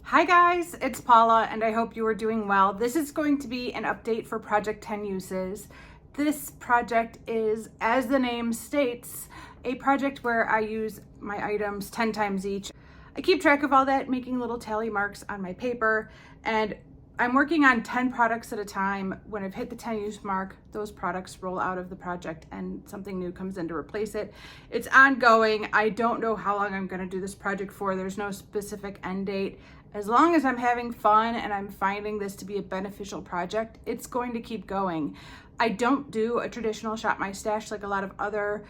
Hi guys, it's Paula and I hope you are doing well. This is going to be an update for Project 10 uses. This project is, as the name states, a project where I use my items 10 times each. I keep track of all that, making little tally marks on my paper, and I'm working on 10 products at a time. When I've hit the 10 use mark, those products roll out of the project and something new comes in to replace it. It's ongoing. I don't know how long I'm going to do this project for. There's no specific end date. As long as I'm having fun and I'm finding this to be a beneficial project, it's going to keep going. I don't do a traditional Shop My Stash like a lot of other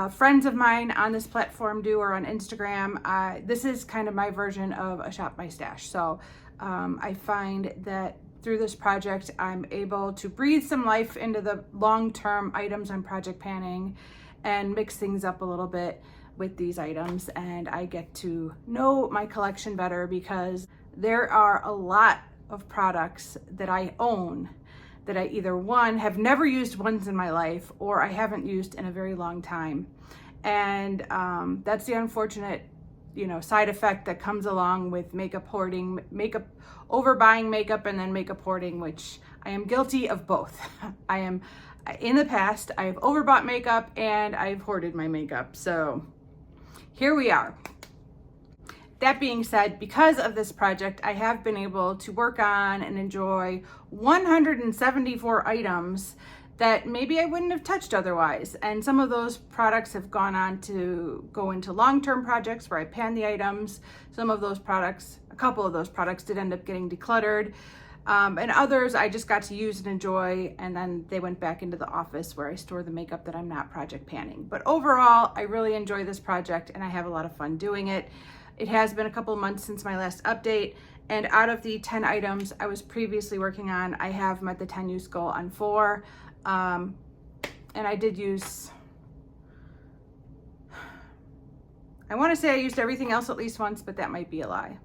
friends of mine on this platform do, or on Instagram. This is kind of my version of a Shop My Stash. So I find that through this project, I'm able to breathe some life into the long-term items I'm project panning and mix things up a little bit with these items, and I get to know my collection better because there are a lot of products that I own that I either one have never used once in my life, or I haven't used in a very long time. And that's the unfortunate side effect that comes along with makeup hoarding, overbuying makeup and then makeup hoarding, which I am guilty of both. In the past, I've overbought makeup and I've hoarded my makeup. So here we are. That being said, because of this project, I have been able to work on and enjoy 174 items that maybe I wouldn't have touched otherwise. And some of those products have gone on to go into long-term projects where I pan the items. Some of those products, a couple of those products did end up getting decluttered. And others I just got to use and enjoy, and then they went back into the office where I store the makeup that I'm not project panning. But overall, I really enjoy this project and I have a lot of fun doing it. It has been a couple months since my last update, and out of the 10 items I was previously working on, I have met the 10 use goal on 4. And I did use, I want to say I used everything else at least once, but that might be a lie.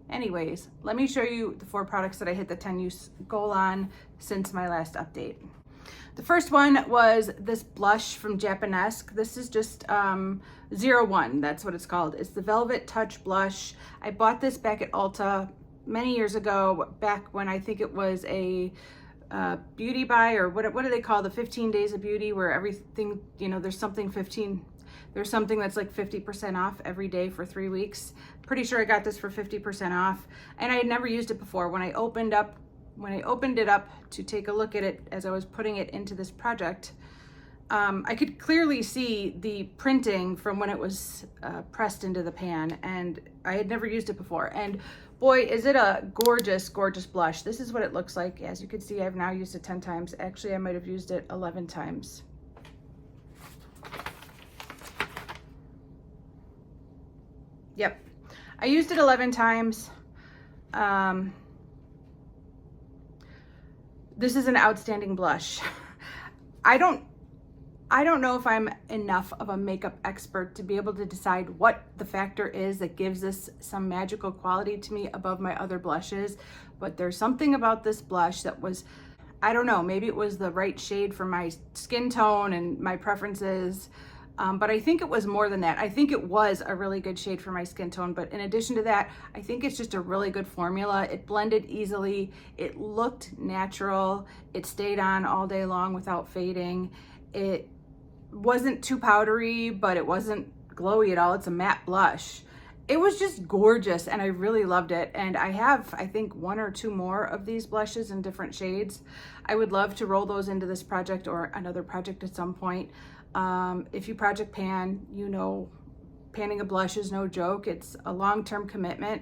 Anyways, let me show you the 4 products that I hit the 10 use goal on since my last update. The first one was this blush from Japanesque. This is just 01, that's what it's called. It's the Velvet Touch Blush. I bought this back at Ulta many years ago, back when I think it was a beauty buy, or what do they call the 15 days of beauty, where everything, there's something that's like 50% off every day for 3 weeks. Pretty sure I got this for 50% off, and I had never used it before. When I opened it up to take a look at it as I was putting it into this project, I could clearly see the printing from when it was pressed into the pan, and I had never used it before. And boy, is it a gorgeous, gorgeous blush. This is what it looks like. As you can see, I've now used it 10 times. Actually, I might have used it 11 times. Yep, I used it 11 times. This is an outstanding blush. I don't know if I'm enough of a makeup expert to be able to decide what the factor is that gives this some magical quality to me above my other blushes, but there's something about this blush that was, I don't know, maybe it was the right shade for my skin tone and my preferences. But I think it was more than that. I think it was a really good shade for my skin tone, but in addition to that, I think it's just a really good formula. It blended easily, it looked natural, it stayed on all day long without fading. It wasn't too powdery, but it wasn't glowy at all. It's a matte blush. It was just gorgeous, and I really loved it. And I have, I think, 1 or 2 more of these blushes in different shades. I would love to roll those into this project or another project at some point. If you project pan, panning a blush is no joke. It's a long-term commitment,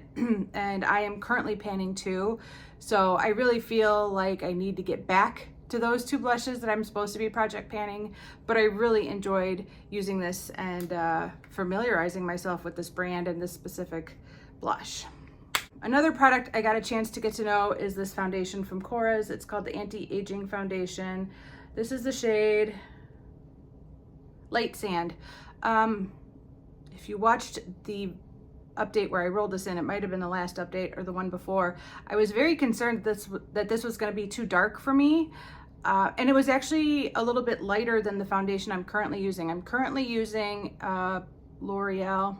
and I am currently panning 2. So I really feel like I need to get back to those 2 blushes that I'm supposed to be project panning, but I really enjoyed using this and familiarizing myself with this brand and this specific blush. Another product I got a chance to get to know is this foundation from Korres. It's called the Anti-Aging Foundation. This is the shade Light Sand. If you watched the update where I rolled this in, it might have been the last update or the one before, I was very concerned that this was going to be too dark for me. And it was actually a little bit lighter than the foundation I'm currently using. I'm currently using L'Oreal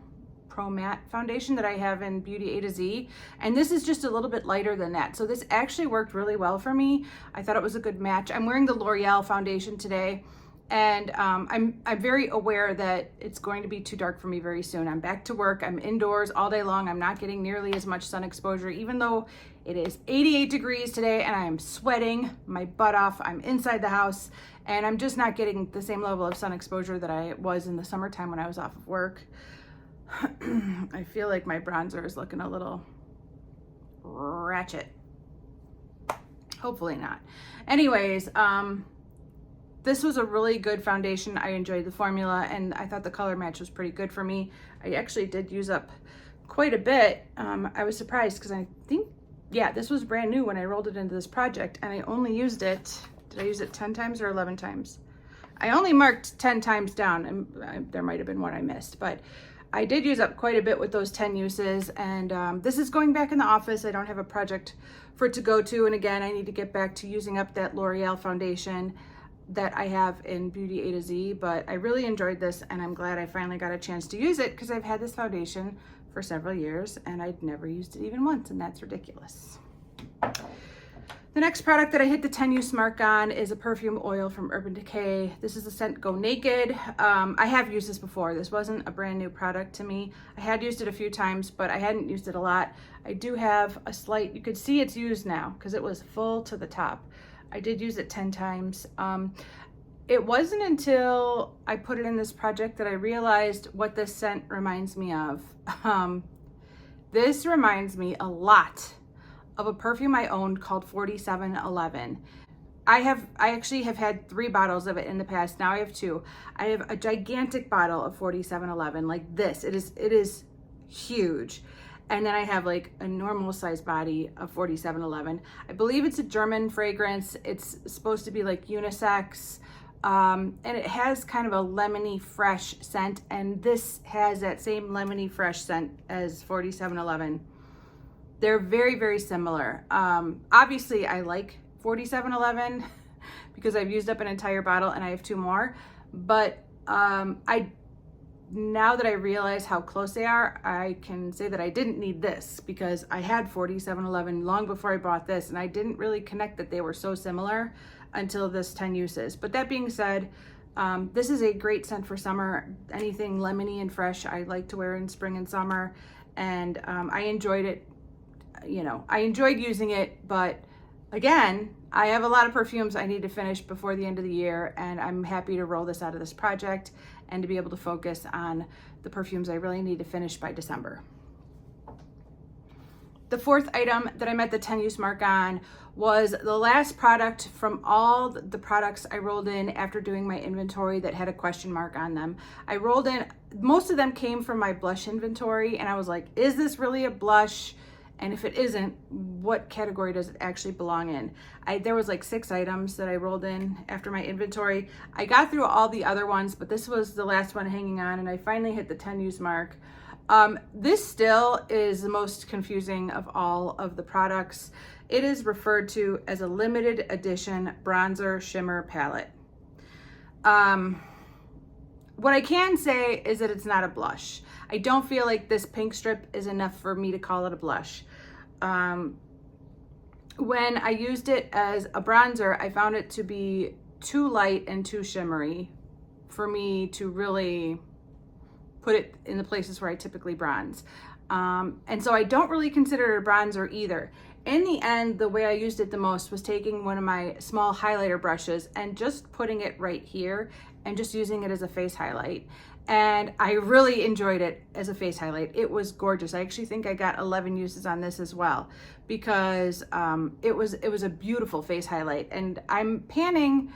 Pro Matte foundation that I have in Beauty A to Z, and this is just a little bit lighter than that. So this actually worked really well for me. I thought it was a good match. I'm wearing the L'Oreal foundation today, and I'm very aware that it's going to be too dark for me very soon. I'm back to work. I'm indoors all day long. I'm not getting nearly as much sun exposure, even though it is 88 degrees today and I am sweating my butt off. I'm inside the house and I'm just not getting the same level of sun exposure that I was in the summertime when I was off of work. I feel like my bronzer is looking a little ratchet. Hopefully not. Anyways, this was a really good foundation. I enjoyed the formula and I thought the color match was pretty good for me. I actually did use up quite a bit. I was surprised because I think, yeah, this was brand new when I rolled it into this project and I only used it, did I use it 10 times or 11 times? I only marked 10 times down, and there might have been one I missed, but I did use up quite a bit with those 10 uses, and this is going back in the office. I don't have a project for it to go to, and again, I need to get back to using up that L'Oreal foundation that I have in Beauty A to Z, but I really enjoyed this, and I'm glad I finally got a chance to use it because I've had this foundation for several years, and I'd never used it even once, and that's ridiculous. The next product that I hit the 10 use mark on is a perfume oil from Urban Decay. This is the scent Go Naked. I have used this before. This wasn't a brand new product to me. I had used it a few times, but I hadn't used it a lot. I do have a slight, you could see it's used now because it was full to the top. I did use it 10 times. It wasn't until I put it in this project that I realized what this scent reminds me of. This reminds me a lot of a perfume I owned called 4711. I actually have had 3 bottles of it in the past. Now I have 2. I have a gigantic bottle of 4711 like this. It is huge. And then I have like a normal size body of 4711. I believe it's a German fragrance. It's supposed to be like unisex. And it has kind of a lemony fresh scent. And this has that same lemony fresh scent as 4711. They're very, very similar. Obviously, I like 4711 because I've used up an entire bottle and I have 2 more. But now that I realize how close they are, I can say that I didn't need this because I had 4711 long before I bought this, and I didn't really connect that they were so similar until this 10 uses. But that being said, this is a great scent for summer. Anything lemony and fresh I like to wear in spring and summer, and I enjoyed it. You know, I enjoyed using it, but again, I have a lot of perfumes I need to finish before the end of the year, and I'm happy to roll this out of this project and to be able to focus on the perfumes I really need to finish by December. The 4th item that I met the 10 use mark on was the last product from all the products I rolled in after doing my inventory that had a question mark on them. I rolled in, most of them came from my blush inventory, and I was like, is this really a blush? And if it isn't, what category does it actually belong in? There was like 6 items that I rolled in after my inventory. I got through all the other ones, but this was the last one hanging on, and I finally hit the 10 use mark. This still is the most confusing of all of the products. It is referred to as a limited edition bronzer shimmer palette. What I can say is that it's not a blush. I don't feel like this pink strip is enough for me to call it a blush. When I used it as a bronzer, I found it to be too light and too shimmery for me to really put it in the places where I typically bronze. And so I don't really consider it a bronzer either. In the end, the way I used it the most was taking one of my small highlighter brushes and just putting it right here and just using it as a face highlight. And I really enjoyed it as a face highlight. It was gorgeous. I actually think I got 11 uses on this as well because it was a beautiful face highlight. And I'm panning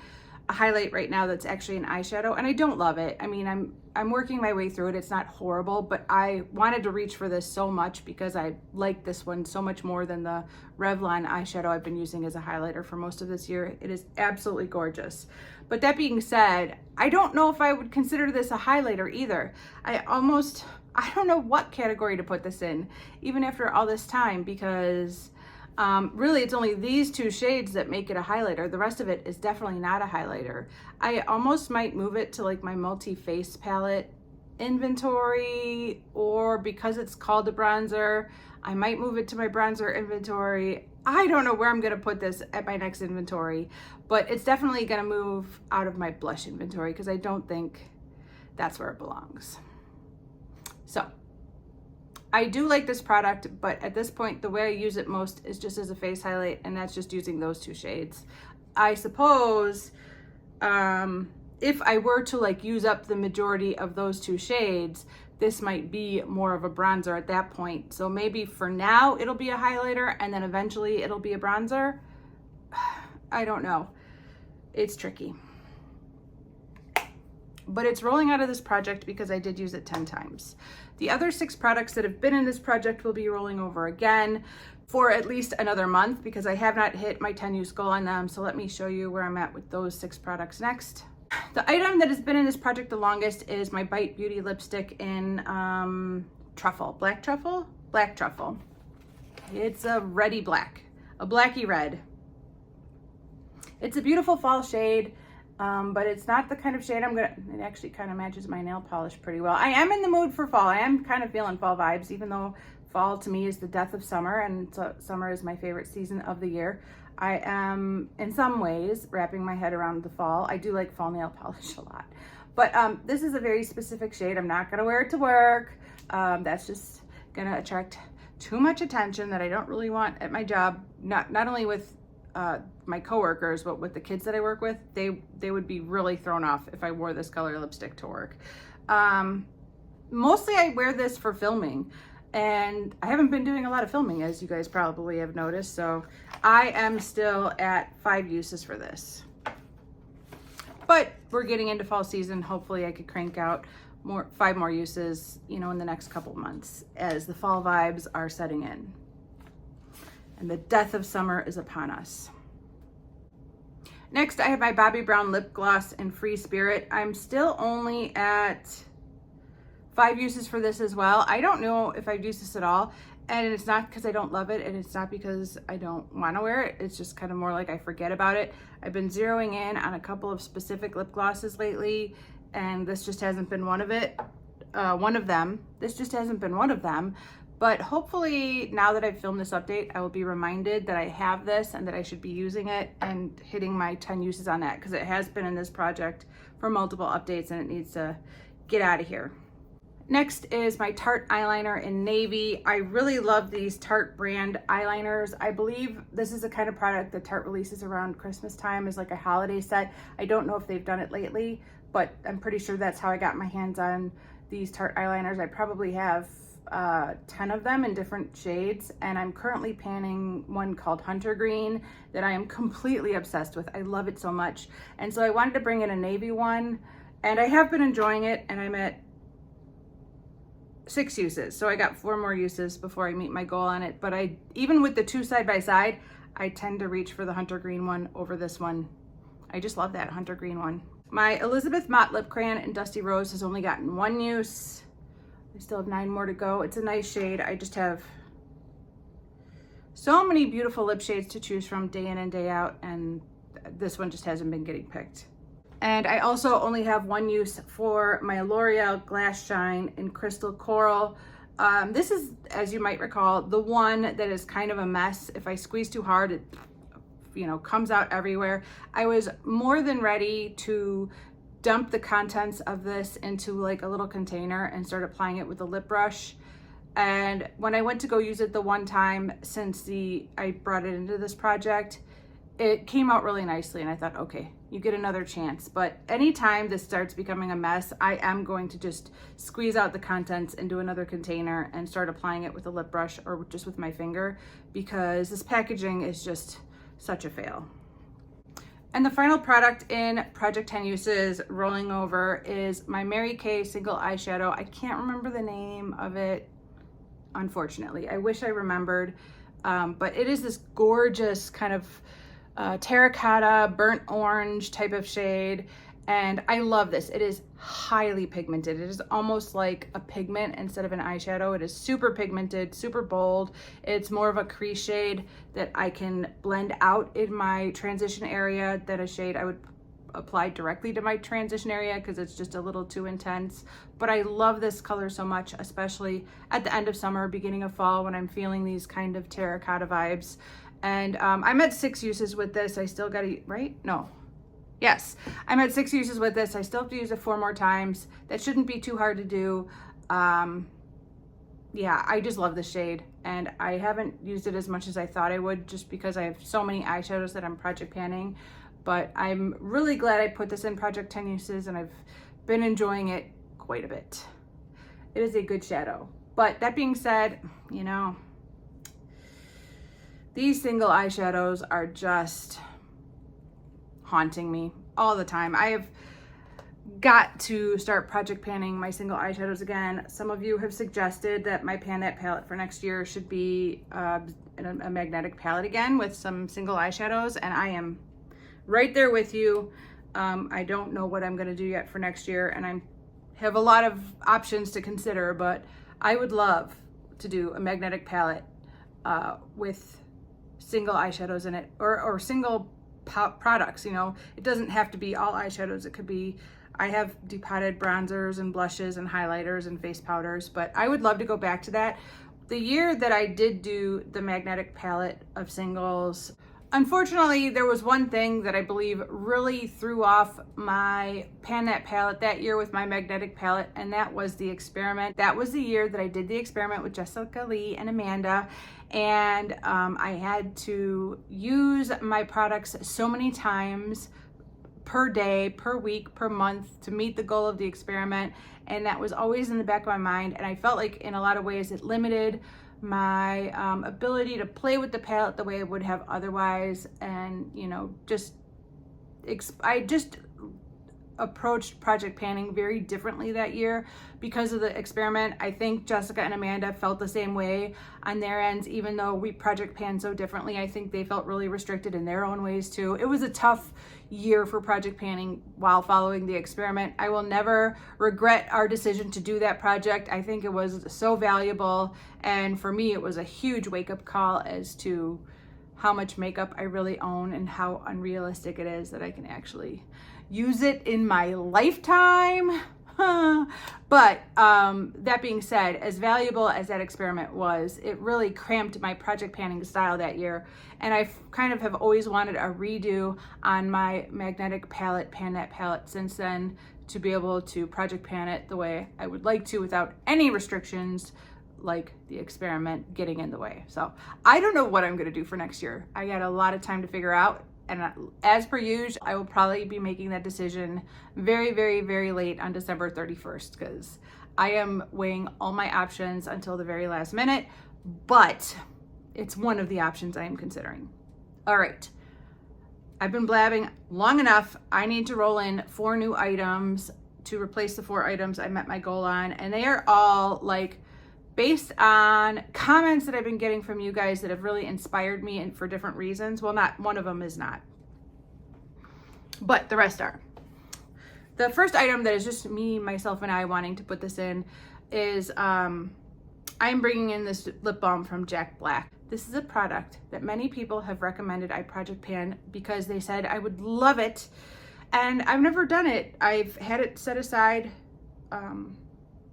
a highlight right now that's actually an eyeshadow, and I don't love it. I mean, I'm working my way through it. It's not horrible, but I wanted to reach for this so much because I like this one so much more than the Revlon eyeshadow I've been using as a highlighter for most of this year. It is absolutely gorgeous. But that being said, I don't know if I would consider this a highlighter either. I don't know what category to put this in, even after all this time, because really it's only these 2 shades that make it a highlighter. The rest of it is definitely not a highlighter. I almost might move it to like my multi-face palette inventory, or because it's called a bronzer, I might move it to my bronzer inventory. I don't know where I'm gonna put this at my next inventory, but it's definitely gonna move out of my blush inventory because I don't think that's where it belongs. So I do like this product, but at this point, the way I use it most is just as a face highlight, and that's just using those two shades. I suppose if I were to like use up the majority of those two shades, this might be more of a bronzer at that point. So maybe for now it'll be a highlighter and then eventually it'll be a bronzer. I don't know. It's tricky. But it's rolling out of this project because I did use it 10 times. The other 6 products that have been in this project will be rolling over again for at least another month because I have not hit my 10 use goal on them. So let me show you where I'm at with those 6 products next. The item that has been in this project the longest is my Bite Beauty lipstick in truffle, black truffle. It's a reddy black, a blacky red. It's a beautiful fall shade. But it's not the kind of shade it actually kind of matches my nail polish pretty well. I am in the mood for fall. I am kind of feeling fall vibes, even though fall to me is the death of summer, and so summer is my favorite season of the year. I am, in some ways, wrapping my head around the fall. I do like fall nail polish a lot. But this is a very specific shade. I'm not gonna wear it to work. That's just gonna attract too much attention that I don't really want at my job, not only with my coworkers, but with the kids that I work with, they would be really thrown off if I wore this color lipstick to work. Mostly I wear this for filming, and I haven't been doing a lot of filming, as you guys probably have noticed, so I am still at 5 uses for this. But we're getting into fall season. Hopefully I could crank out 5 more uses, you know, in the next couple months as the fall vibes are setting in. And the death of summer is upon us. Next, I have my Bobbi Brown lip gloss in Free Spirit. I'm still only at 5 uses for this as well. I don't know if I've used this at all, and it's not because I don't love it, and it's not because I don't want to wear it. It's just kind of more like I forget about it. I've been zeroing in on a couple of specific lip glosses lately, and this just hasn't been one of them. This just hasn't been one of them. But hopefully now that I've filmed this update, I will be reminded that I have this and that I should be using it and hitting my 10 uses on that, because it has been in this project for multiple updates and it needs to get out of here. Next is my Tarte eyeliner in Navy. I really love these Tarte brand eyeliners. I believe this is the kind of product that Tarte releases around Christmas time as like a holiday set. I don't know if they've done it lately, but I'm pretty sure that's how I got my hands on these Tarte eyeliners. I probably have 10 of them in different shades, and I'm currently panning one called Hunter Green that I am completely obsessed with. I love it so much, and so I wanted to bring in a navy one, and I have been enjoying it, and I'm at 6 uses, so I got 4 more uses before I meet my goal on it. But even with the 2 side by side, I tend to reach for the Hunter Green one over this one. I just love that Hunter Green one. My Elizabeth Mott lip crayon in Dusty Rose has only gotten 1 use. I still have 9 more to go. It's a nice shade. I just have so many beautiful lip shades to choose from day in and day out, and this one just hasn't been getting picked. And I also only have 1 use for my L'Oreal Glass Shine in Crystal Coral. This is, as you might recall, the one that is kind of a mess. If I squeeze too hard, it, you know, comes out everywhere. I was more than ready to dump the contents of this into like a little container and start applying it with a lip brush. And when I went to go use it the one time since I brought it into this project, it came out really nicely, and I thought, okay, you get another chance. But anytime this starts becoming a mess, I am going to just squeeze out the contents into another container and start applying it with a lip brush or just with my finger, because this packaging is just such a fail. And the final product in Project 10 Uses rolling over is my Mary Kay single eyeshadow. I can't remember the name of it, unfortunately. I wish I remembered, but it is this gorgeous kind of terracotta, burnt orange type of shade, and I love this. It is highly pigmented. It is almost like a pigment instead of an eyeshadow. It is super pigmented, super bold. It's more of a crease shade that I can blend out in my transition area than a shade I would apply directly to my transition area because it's just a little too intense. But I love this color so much, especially at the end of summer, beginning of fall, when I'm feeling these kind of terracotta vibes. And I'm at 6 uses with this. I still got to, right? No. Yes, I'm at 6 uses with this. I still have to use it 4 more times. That shouldn't be too hard to do. Yeah, I just love the shade, and I haven't used it as much as I thought I would just because I have so many eyeshadows that I'm project panning. But I'm really glad I put this in Project 10 Uses, and I've been enjoying it quite a bit. It is a good shadow. But that being said, you know, these single eyeshadows are just haunting me all the time. I have got to start project panning my single eyeshadows again. Some of you have suggested that my Pan That palette for next year should be a magnetic palette again with some single eyeshadows, and I am right there with you. I don't know what I'm going to do yet for next year, and I have a lot of options to consider, but I would love to do a magnetic palette with single eyeshadows in it, or single products. You know, it doesn't have to be all eyeshadows. It could be, I have depotted bronzers and blushes and highlighters and face powders, but I would love to go back to that. The year that I did do the magnetic palette of singles, unfortunately, there was one thing that I believe really threw off my Pan That palette that year with my magnetic palette, and that was the experiment. That was the year that I did the experiment with Jessica Lee and Amanda, and I had to use my products so many times per day, per week, per month to meet the goal of the experiment, and that was always in the back of my mind, and I felt like in a lot of ways it limited my ability to play with the palette the way I would have otherwise. And you know, I just approached project panning very differently that year because of the experiment. I think Jessica and Amanda felt the same way on their ends, even though we project pan so differently. I think they felt really restricted in their own ways too. It was a tough year for project panning while following the experiment. I will never regret our decision to do that project. I think it was so valuable, and for me it was a huge wake-up call as to how much makeup I really own and how unrealistic it is that I can actually use it in my lifetime. But that being said, as valuable as that experiment was, it really cramped my project panning style that year, and I kind of have always wanted a redo on my magnetic palette, Pan That palette, since then, to be able to project pan it the way I would like to without any restrictions like the experiment getting in the way. So I don't know what I'm gonna do for next year. I got a lot of time to figure out, and as per usual, I will probably be making that decision very, very, very late on December 31st, because I am weighing all my options until the very last minute, but it's one of the options I am considering. All right, I've been blabbing long enough. I need to roll in 4 new items to replace the 4 items I met my goal on, and they are all like based on comments that I've been getting from you guys that have really inspired me, and for different reasons. Well, not one of them is not, but the rest are. The first item that is just me, myself, and I wanting to put this in is I'm bringing in this lip balm from Jack Black. This is a product that many people have recommended I project pan because they said I would love it, and I've never done it. I've had it set aside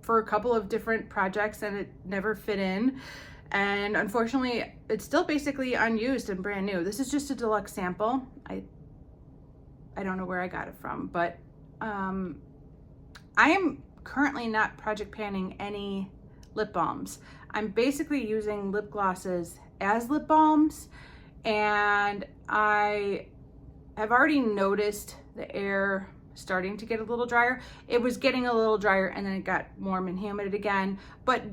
for a couple of different projects, and it never fit in, and unfortunately it's still basically unused and brand new. This is just a deluxe sample. I don't know where I got it from, but I am currently not project panning any lip balms. I'm basically using lip glosses as lip balms, and I have already noticed the air starting to get a little drier. It was getting a little drier, and then it got warm and humid again, but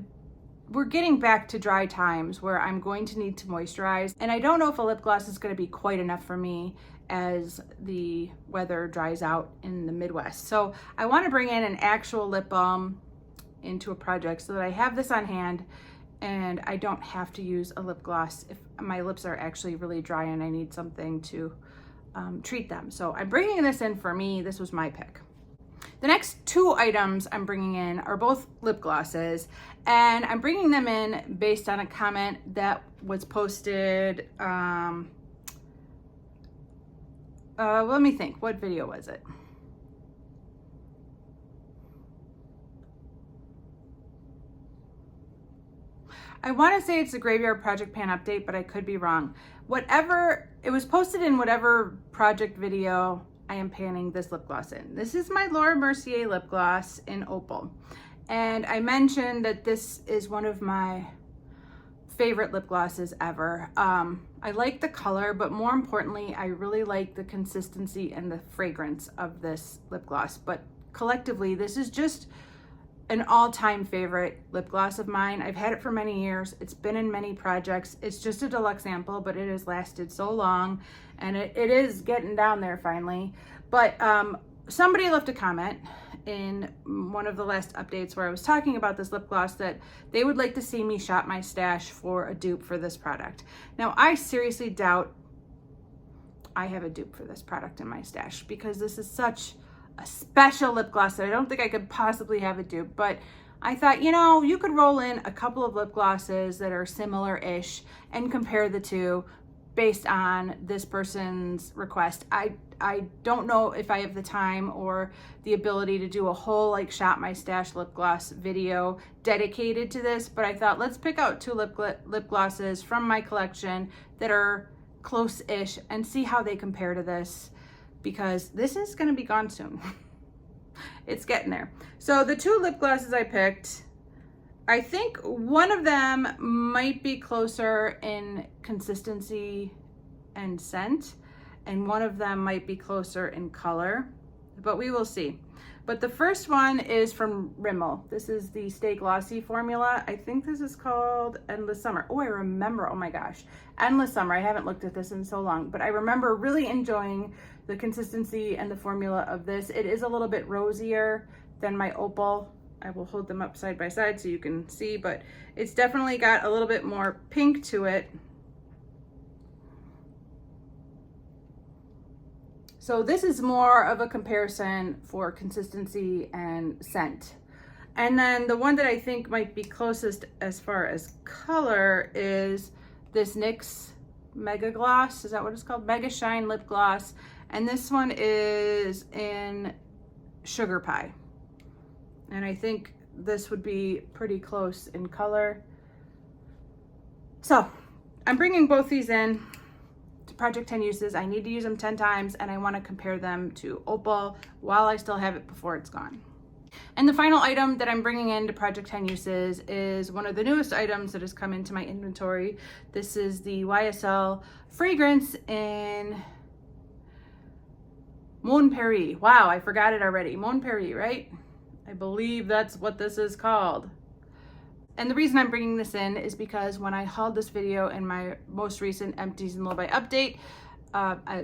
we're getting back to dry times where I'm going to need to moisturize, and I don't know if a lip gloss is going to be quite enough for me as the weather dries out in the Midwest. So I want to bring in an actual lip balm into a project so that I have this on hand and I don't have to use a lip gloss if my lips are actually really dry and I need something to treat them. So I'm bringing this in for me. This was my pick. The next 2 items I'm bringing in are both lip glosses, and I'm bringing them in based on a comment that was posted Let me think, what video was it? I want to say it's the Graveyard Project Pan update, but I could be wrong. Whatever, it was posted in whatever project video I am panning this lip gloss in. This is my Laura Mercier lip gloss in Opal. And I mentioned that this is one of my favorite lip glosses ever. I like the color, but more importantly, I really like the consistency and the fragrance of this lip gloss. But collectively, this is just an all-time favorite lip gloss of mine. I've had it for many years. It's been in many projects. It's just a deluxe sample, but it has lasted so long, and it is getting down there finally. But somebody left a comment in one of the last updates where I was talking about this lip gloss that they would like to see me shop my stash for a dupe for this product. Now, I seriously doubt I have a dupe for this product in my stash because this is such a special lip gloss that I don't think I could possibly have a dupe. But I thought, you know, you could roll in a couple of lip glosses that are similar-ish and compare the two based on this person's request. I don't know if I have the time or the ability to do a whole like shop my stash lip gloss video dedicated to this, but I thought let's pick out two lip glosses from my collection that are close-ish and see how they compare to this, because this is gonna be gone soon. It's getting there. So the two lip glosses I picked, I think one of them might be closer in consistency and scent, and one of them might be closer in color, but we will see. But the first one is from Rimmel. This is the Stay Glossy formula. I think this is called Endless Summer. Oh, I remember, oh my gosh, Endless Summer. I haven't looked at this in so long, but I remember really enjoying the consistency and the formula of this. It is a little bit rosier than my Opal. I will hold them up side by side so you can see, but it's definitely got a little bit more pink to it. So this is more of a comparison for consistency and scent. And then the one that I think might be closest as far as color is this NYX Mega Gloss. Is that what it's called? Mega Shine Lip Gloss. And this one is in Sugar Pie. And I think this would be pretty close in color. So I'm bringing both these in to Project 10 Uses. I need to use them 10 times, and I want to compare them to Opal while I still have it before it's gone. And the final item that I'm bringing into Project 10 Uses is one of the newest items that has come into my inventory. This is the YSL fragrance in Mon Paris. Wow, I forgot it already. Mon Paris, right? I believe that's what this is called. And the reason I'm bringing this in is because when I hauled this video in my most recent Empties and Lullaby update,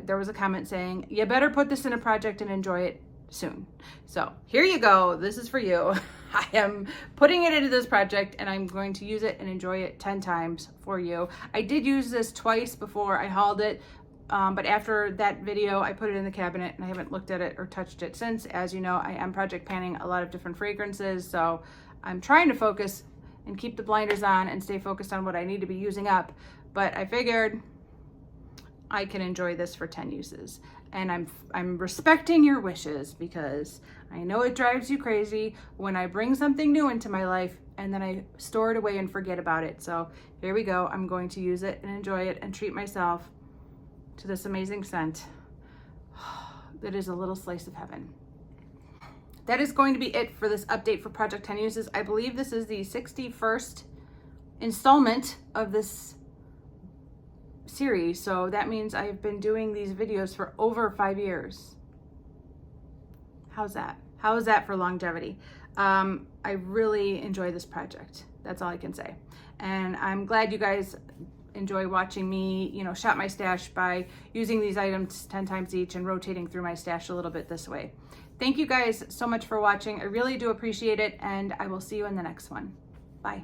there was a comment saying, you better put this in a project and enjoy it soon. So here you go. This is for you. I am putting it into this project and I'm going to use it and enjoy it 10 times for you. I did use this twice before I hauled it. But after that video, I put it in the cabinet and I haven't looked at it or touched it since. As you know, I am project panning a lot of different fragrances, so I'm trying to focus and keep the blinders on and stay focused on what I need to be using up. But I figured I can enjoy this for 10 uses. And I'm respecting your wishes, because I know it drives you crazy when I bring something new into my life and then I store it away and forget about it. So here we go. I'm going to use it and enjoy it and treat myself to this amazing scent that is a little slice of heaven. That is going to be it for this update for Project 10 Uses. I believe this is the 61st installment of this series, so that means I've been doing these videos for over 5 years. How's that? How is that for longevity? I really enjoy this project. That's all I can say. And I'm glad you guys enjoy watching me, you know, shop my stash by using these items 10 times each and rotating through my stash a little bit this way. Thank you guys so much for watching. I really do appreciate it, and I will see you in the next one. Bye.